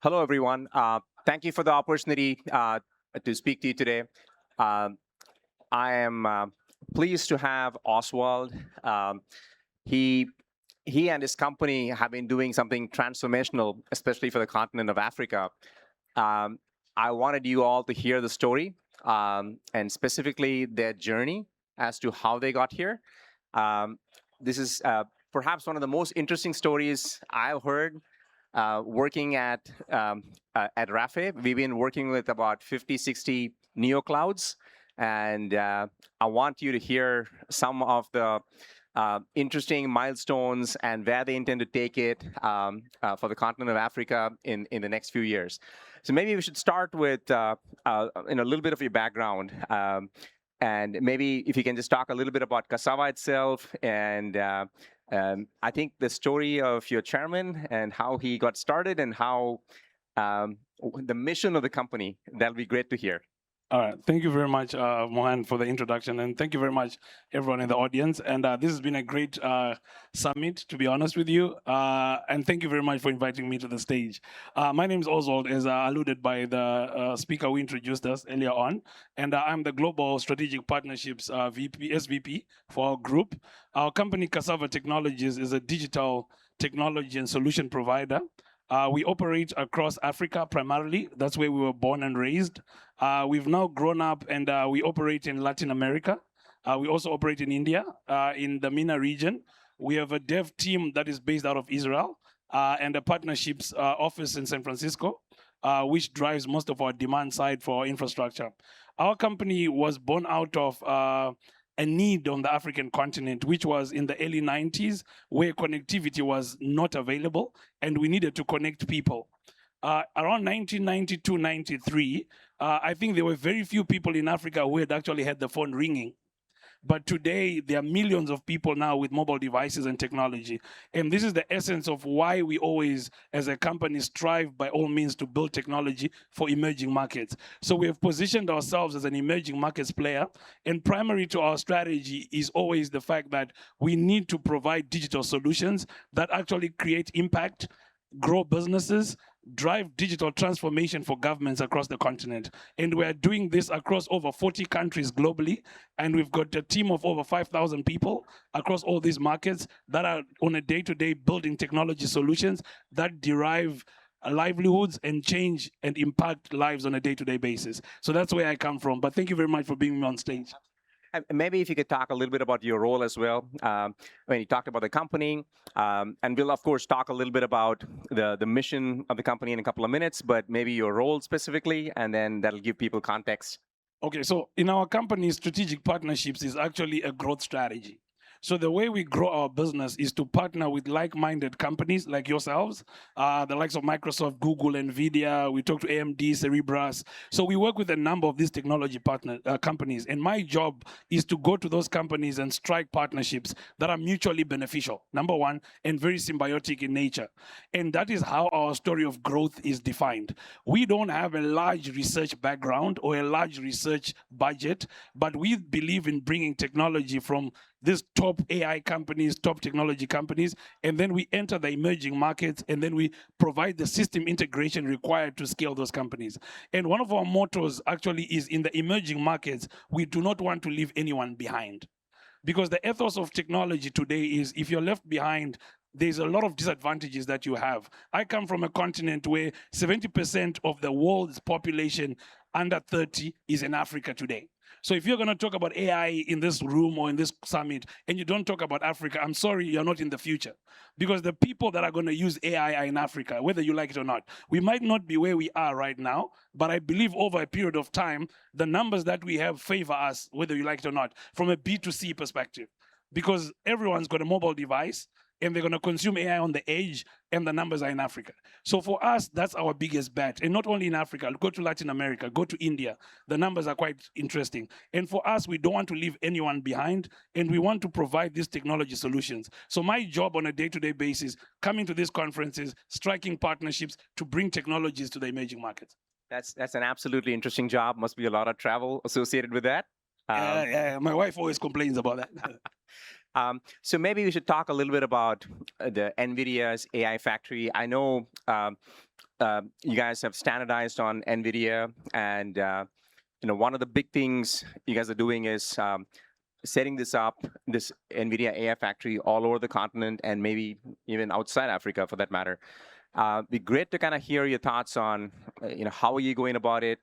Hello, everyone. Thank you for the opportunity to speak to you today. Um, I am pleased to have Oswald. He he and his company have been doing something transformational, especially for the continent of Africa. Um, I wanted you all to hear the story and specifically their journey as to how they got here. Um, this is perhaps one of the most interesting stories I've heard working at Rafay. We've been working with about 50, 60 neoclouds, and I want you to hear some of the interesting milestones and where they intend to take it for the continent of Africa in the next few years. So maybe we should start with in a little bit of your background. And maybe if you can just talk a little bit about Cassava itself and I think the story of your chairman and how he got started and how the mission of the company, that'll be great to hear. All right. Thank you very much, Mohan, for the introduction. And thank you very much, everyone in the audience. And this has been a great summit, to be honest with you. And thank you very much for inviting me to the stage. My name is Oswald, as alluded by the speaker who introduced us earlier on. And I'm the Global Strategic Partnerships SVP for our group. Our company, Cassava Technologies, is a digital technology and solution provider. We operate across Africa primarily. That's where we were born and raised. We've now grown up and we operate in Latin America. We also operate in India, in the MENA region. We have a dev team that is based out of Israel and a partnerships office in San Francisco, which drives most of our demand side for our infrastructure. Our company was born out of a need on the African continent, which was in the early 90s, where connectivity was not available, and we needed to connect people. Around 1992, 93, I think there were very few people in Africa who had actually had the phone ringing. But today, there are millions of people now with mobile devices and technology. And this is the essence of why we always, as a company, strive by all means to build technology for emerging markets. So we have positioned ourselves as an emerging markets player. And primary to our strategy is always the fact that we need to provide digital solutions that actually create impact, grow businesses, drive digital transformation for governments across the continent. And we're doing this across over 40 countries globally. And we've got a team of over 5,000 people across all these markets that are on a day-to-day building technology solutions that derive livelihoods and change and impact lives on a day-to-day basis. So that's where I come from. But thank you very much for being on stage. And maybe if you could talk a little bit about your role as well. When you talked about the company, and we'll of course talk a little bit about the mission of the company in a couple of minutes, but maybe your role specifically, and then that'll give people context. Okay, so in our company, strategic partnerships is actually a growth strategy. So the way we grow our business is to partner with like-minded companies like yourselves, the likes of Microsoft, Google, NVIDIA. We talk to AMD, Cerebras. So we work with a number of these technology companies. And my job is to go to those companies and strike partnerships that are mutually beneficial, number one, and very symbiotic in nature. And that is how our story of growth is defined. We don't have a large research background or a large research budget, but we believe in bringing technology from these top AI companies, top technology companies, and then we enter the emerging markets, and then we provide the system integration required to scale those companies. And one of our mottos actually is, in the emerging markets, we do not want to leave anyone behind. Because the ethos of technology today is, if you're left behind, there's a lot of disadvantages that you have. I come from a continent where 70% of the world's population under 30 is in Africa today. So if you're going to talk about AI in this room or in this summit and you don't talk about Africa, I'm sorry, you're not in the future. Because the people that are going to use AI are in Africa, whether you like it or not. We might not be where we are right now, but I believe over a period of time, the numbers that we have favor us, whether you like it or not, from a B2C perspective. Because everyone's got a mobile device, and they're going to consume AI on the edge, and the numbers are in Africa. So for us, that's our biggest bet. And not only in Africa, go to Latin America, go to India. The numbers are quite interesting. And for us, we don't want to leave anyone behind, and we want to provide these technology solutions. So my job on a day-to-day basis, coming to these conferences, striking partnerships to bring technologies to the emerging markets. That's an absolutely interesting job. Must be a lot of travel associated with that. Yeah, my wife always complains about that. So maybe we should talk a little bit about the NVIDIA's AI factory. I know you guys have standardized on NVIDIA, and one of the big things you guys are doing is setting this up, this NVIDIA AI factory all over the continent and maybe even outside Africa for that matter. Be great to kind of hear your thoughts on, how are you going about it?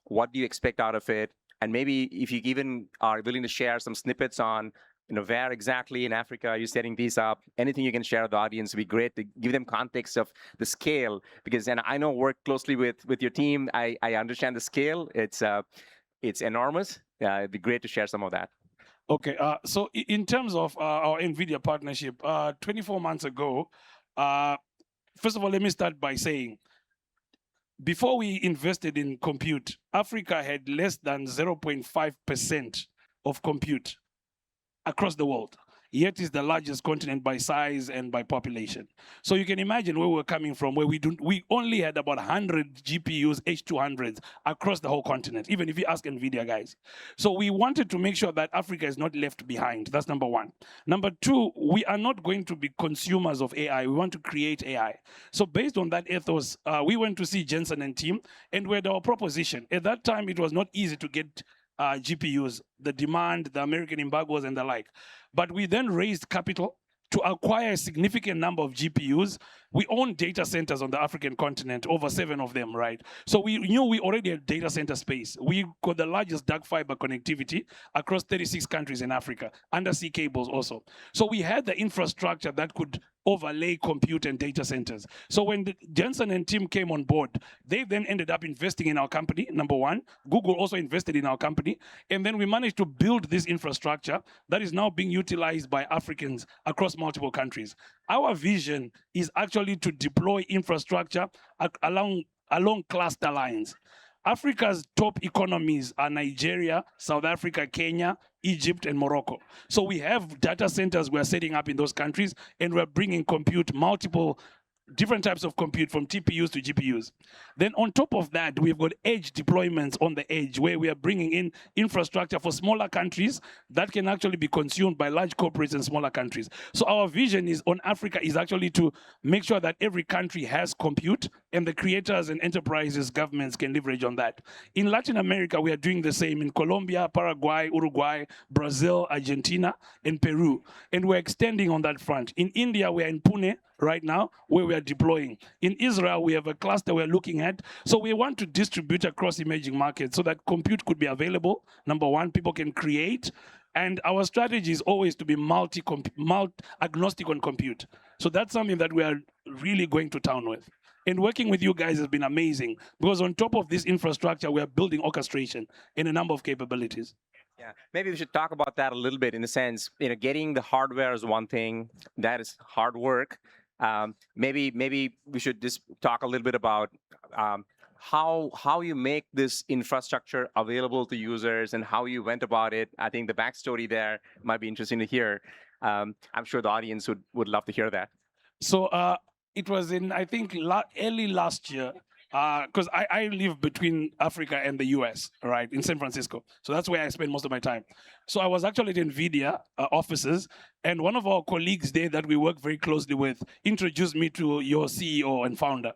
What do you expect out of it? And maybe if you even are willing to share some snippets on, where exactly in Africa you're setting these up, anything you can share with the audience would be great to give them context of the scale. Because, and I know work closely with your team, I understand the scale. It's enormous. It'd be great to share some of that. Okay, so in terms of our NVIDIA partnership, 24 months ago, first of all, let me start by saying, before we invested in compute, Africa had less than 0.5% of compute across the world. Yet is the largest continent by size and by population. So you can imagine where we're coming from, where we only had about 100 GPUs, H200s across the whole continent, even if you ask NVIDIA guys. So we wanted to make sure that Africa is not left behind. That's number one. Number two, we are not going to be consumers of AI. We want to create AI. So based on that ethos, we went to see Jensen and team, and we had our proposition. At that time, it was not easy to get GPUs, the demand, the American embargoes, and the like. But we then raised capital to acquire a significant number of GPUs. We own data centers on the African continent, over 7 of them, right? So we knew we already had data center space. We got the largest dark fiber connectivity across 36 countries in Africa, undersea cables also. So we had the infrastructure that could overlay compute and data centers. So when the Jensen and team came on board, they then ended up investing in our company, number one. Google also invested in our company. And then we managed to build this infrastructure that is now being utilized by Africans across multiple countries. Our vision is actually to deploy infrastructure along cluster lines. Africa's top economies are Nigeria, South Africa, Kenya, Egypt, and Morocco. So we have data centers we're setting up in those countries, and we're bringing multiple different types of compute from TPUs to GPUs. Then on top of that, we've got edge deployments on the edge where we are bringing in infrastructure for smaller countries that can actually be consumed by large corporates in smaller countries. So our vision is on Africa is actually to make sure that every country has compute and the creators and enterprises, governments can leverage on that. In Latin America, we are doing the same in Colombia, Paraguay, Uruguay, Brazil, Argentina, and Peru. And we're extending on that front. In India, we're in Pune right now, where we are deploying. In Israel, we have a cluster we're looking at. So we want to distribute across emerging markets so that compute could be available. Number one, people can create. And our strategy is always to be agnostic on compute. So that's something that we are really going to town with. And working with you guys has been amazing because on top of this infrastructure, we are building orchestration in a number of capabilities. Yeah, maybe we should talk about that a little bit in the sense, getting the hardware is one thing, that is hard work. Maybe we should just talk a little bit about how you make this infrastructure available to users and how you went about it. I think the backstory there might be interesting to hear. I'm sure the audience would love to hear that. So it was in, I think, early last year, because I live between Africa and the US, right, in San Francisco. So that's where I spend most of my time. So I was actually at NVIDIA offices, and one of our colleagues there that we work very closely with introduced me to your CEO and founder.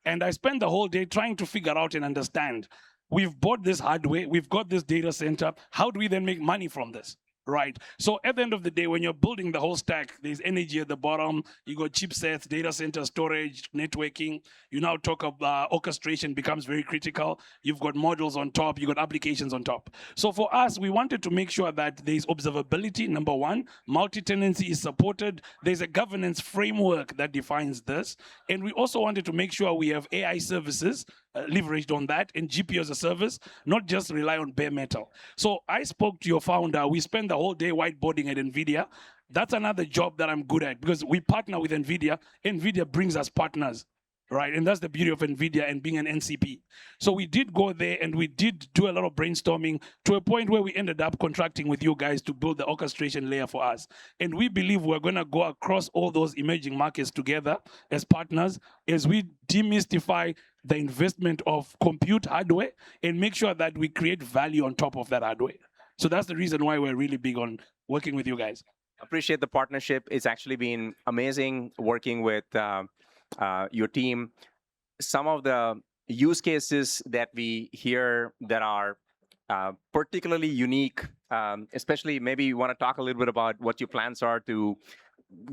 And I spent the whole day trying to figure out and understand, we've bought this hardware, we've got this data center, how do we then make money from this? Right. So at the end of the day, when you're building the whole stack, there's energy at the bottom. You got chipsets, data center, storage, networking. You now talk about orchestration becomes very critical. You've got models on top. You got applications on top. So for us, we wanted to make sure that there's observability. Number one, multi-tenancy is supported. There's a governance framework that defines this. And we also wanted to make sure we have AI services leveraged on that and GPU as a service, not just rely on bare metal. So I spoke to your founder. We spent the whole day whiteboarding at NVIDIA. That's another job that I'm good at because we partner with NVIDIA. NVIDIA brings us partners, right? And that's the beauty of NVIDIA and being an NCP. So we did go there and we did do a lot of brainstorming to a point where we ended up contracting with you guys to build the orchestration layer for us. And we believe we're going to go across all those emerging markets together as partners as we demystify the investment of compute hardware and make sure that we create value on top of that hardware. So that's the reason why we're really big on working with you guys. Appreciate the partnership. It's actually been amazing working with your team. some of the use cases that we hear that are particularly unique, especially maybe you want to talk a little bit about what your plans are to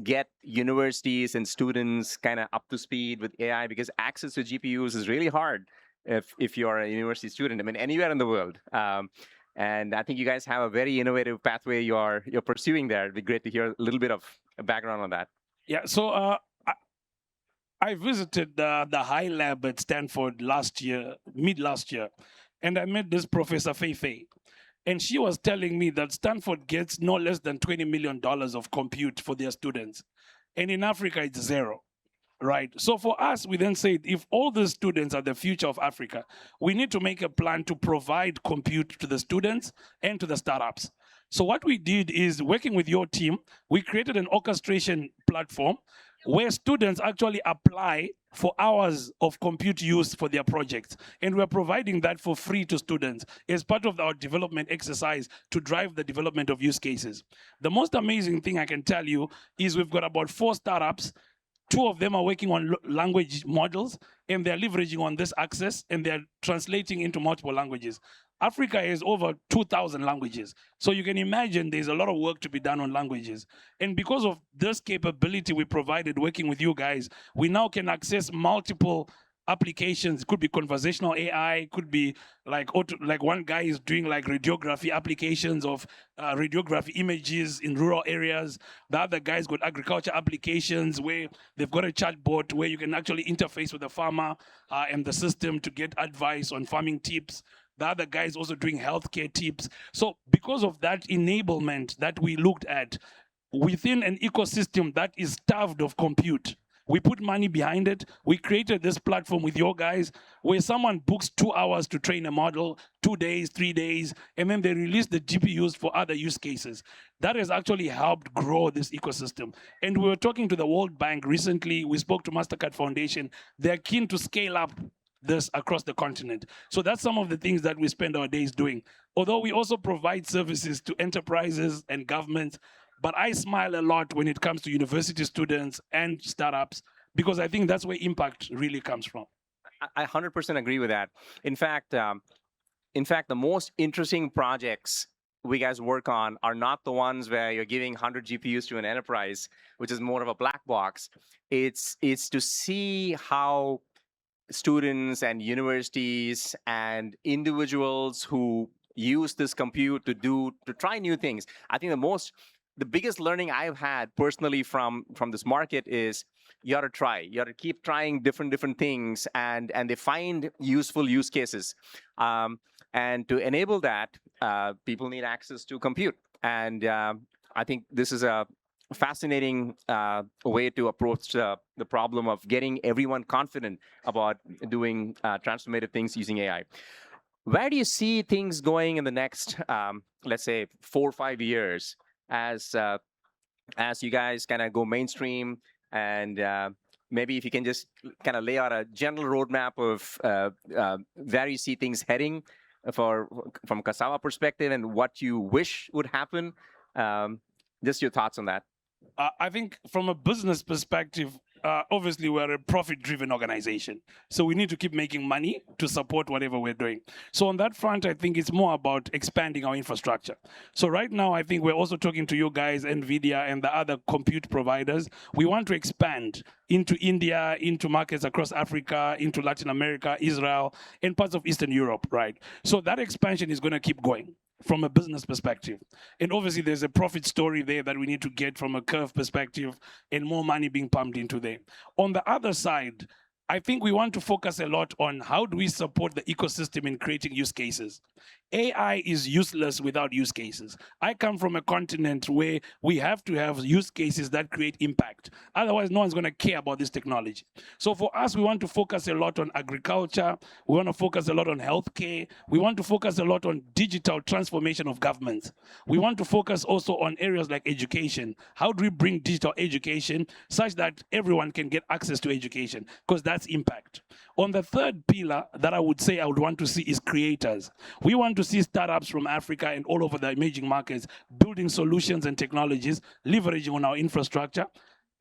get universities and students kind of up to speed with AI, because access to GPUs is really hard if you're a university student. I mean, anywhere in the world. And I think you guys have a very innovative pathway you're pursuing there. It'd be great to hear a little bit of background on that. Yeah, so I visited the High Lab at Stanford last year, mid last year, and I met this Professor Fei. And she was telling me that Stanford gets no less than $20 million of compute for their students. And in Africa, it's zero, right? So for us, we then said, if all the students are the future of Africa, we need to make a plan to provide compute to the students and to the startups. So what we did is, working with your team, we created an orchestration platform where students actually apply for hours of compute use for their projects. And we're providing that for free to students as part of our development exercise to drive the development of use cases. The most amazing thing I can tell you is we've got about 4 startups. 2 of them are working on language models, and they're leveraging on this access, and they're translating into multiple languages. Africa has over 2,000 languages. So you can imagine there's a lot of work to be done on languages. And because of this capability we provided working with you guys, we now can access multiple applications. It could be conversational AI, could be like one guy is doing like radiography applications of radiography images in rural areas. The other guy's got agriculture applications where they've got a chatbot where you can actually interface with the farmer and the system to get advice on farming tips. The other guy is also doing healthcare tips. So because of that enablement that we looked at within an ecosystem that is starved of compute, we put money behind it. We created this platform with your guys where someone books 2 hours to train a model, 2 days, 3 days, and then they release the GPUs for other use cases. That has actually helped grow this ecosystem. And we were talking to the World Bank recently. We spoke to MasterCard Foundation. They're keen to scale up this across the continent. So that's some of the things that we spend our days doing. Although we also provide services to enterprises and governments, but I smile a lot when it comes to university students and startups, because I think that's where impact really comes from. I 100% agree with that. In fact, the most interesting projects we guys work on are not the ones where you're giving 100 GPUs to an enterprise, which is more of a black box. It's to see how students and universities and individuals who use this compute to try new things. I think the biggest learning I've had personally from this market is you got to keep trying different things, and they find useful use cases. And to enable that, people need access to compute. And I think this is a fascinating way to approach the problem of getting everyone confident about doing transformative things using AI. Where do you see things going in the next, let's say, 4 or 5 years as you guys kind of go mainstream? And maybe if you can just kind of lay out a general roadmap of where you see things heading from Cassava perspective and what you wish would happen. Just your thoughts on that. I think from a business perspective, obviously we're a profit-driven organization. So we need to keep making money to support whatever we're doing. So on that front, I think it's more about expanding our infrastructure. So right now, I think we're also talking to you guys, NVIDIA and the other compute providers. We want to expand into India, into markets across Africa, into Latin America, Israel, and parts of Eastern Europe, right? So that expansion is going to keep going from a business perspective. And obviously there's a profit story there that we need to get from a curve perspective and more money being pumped into there. On the other side, I think we want to focus a lot on how do we support the ecosystem in creating use cases. AI is useless without use cases. I come from a continent where we have to have use cases that create impact. Otherwise, no one's going to care about this technology. So for us, we want to focus a lot on agriculture. We want to focus a lot on healthcare. We want to focus a lot on digital transformation of governments. We want to focus also on areas like education. How do we bring digital education such that everyone can get access to education? Because that's impact. On the third pillar that I would say I would want to see is creators. We want to see startups from Africa and all over the emerging markets building solutions and technologies, leveraging on our infrastructure.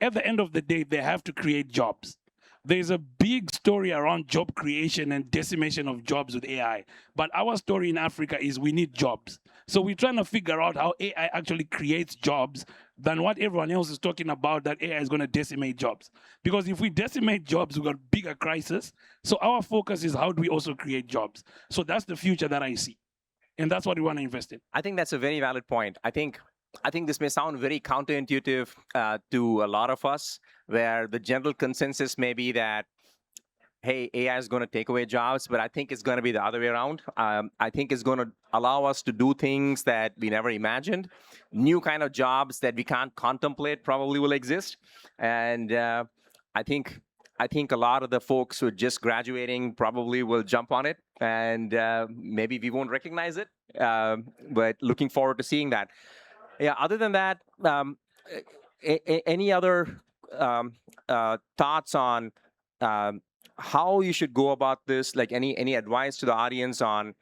At the end of the day, they have to create jobs. there's a big story around job creation and decimation of jobs with AI. But our story in Africa is we need jobs. So we're trying to figure out how AI actually creates jobs than what everyone else is talking about, that AI is going to decimate jobs. Because if we decimate jobs, we've got bigger crisis. So our focus is how do we also create jobs? So that's the future that I see. And that's what we want to invest in. I think that's a very valid point. I think this may sound very counterintuitive to a lot of us, where the general consensus may be that, hey, AI is going to take away jobs, but I think it's going to be the other way around. I think it's going to allow us to do things that we never imagined. New kind of jobs that we can't contemplate probably will exist. And I think a lot of the folks who are just graduating probably will jump on it, and maybe we won't recognize it, but looking forward to seeing that. Yeah, other than that, any other thoughts on how you should go about this? Like any advice to the audience on,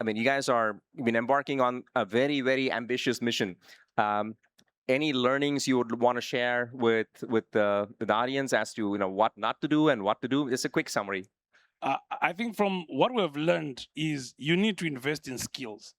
I mean, you guys are been embarking on a very, very ambitious mission. Any learnings you would want to share with the audience as to what not to do and what to do? Just a quick summary. I think from what we've learned is you need to invest in skills.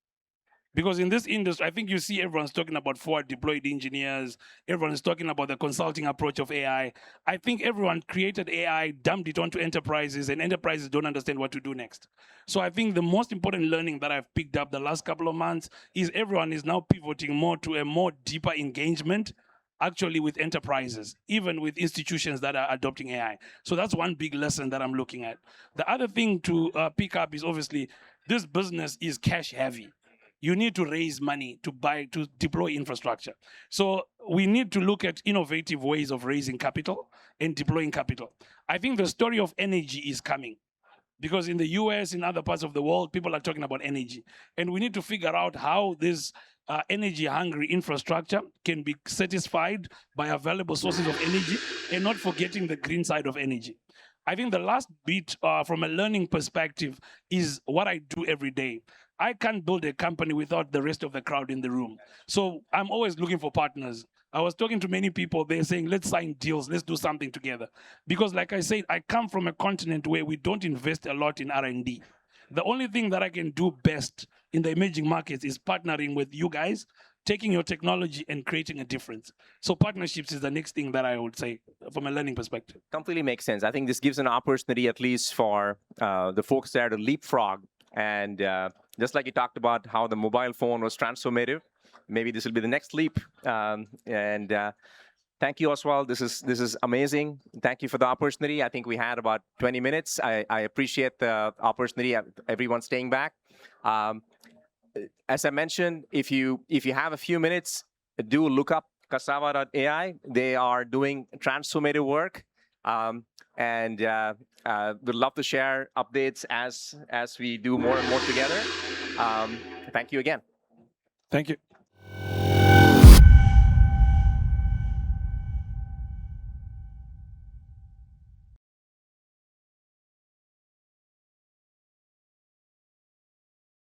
Because in this industry, I think you see everyone's talking about forward deployed engineers. Everyone's talking about the consulting approach of AI. I think everyone created AI, dumped it onto enterprises, and enterprises don't understand what to do next. So I think the most important learning that I've picked up the last couple of months is everyone is now pivoting more to a more deeper engagement actually with enterprises, even with institutions that are adopting AI. So that's one big lesson that I'm looking at. The other thing to pick up is obviously this business is cash heavy. You need to raise money to deploy infrastructure. So we need to look at innovative ways of raising capital and deploying capital. I think the story of energy is coming, because in the US, in other parts of the world, people are talking about energy. And we need to figure out how this energy-hungry infrastructure can be satisfied by available sources of energy, and not forgetting the green side of energy. I think the last bit from a learning perspective is what I do every day. I can't build a company without the rest of the crowd in the room. So I'm always looking for partners. I was talking to many people, they're saying, let's sign deals, let's do something together. Because like I said, I come from a continent where we don't invest a lot in R&D. The only thing that I can do best in the emerging markets is partnering with you guys, taking your technology and creating a difference. So partnerships is the next thing that I would say from a learning perspective. Completely makes sense. I think this gives an opportunity, at least for the folks there, to leapfrog. And just like you talked about how the mobile phone was transformative, maybe this will be the next leap. Thank you, Oswald. This is amazing. Thank you for the opportunity. I think we had about 20 minutes. I appreciate the opportunity, everyone staying back. As I mentioned, if you have a few minutes, do look up Cassava.ai. They are doing transformative work. And we'd love to share updates as we do more and more together. Thank you again. Thank you.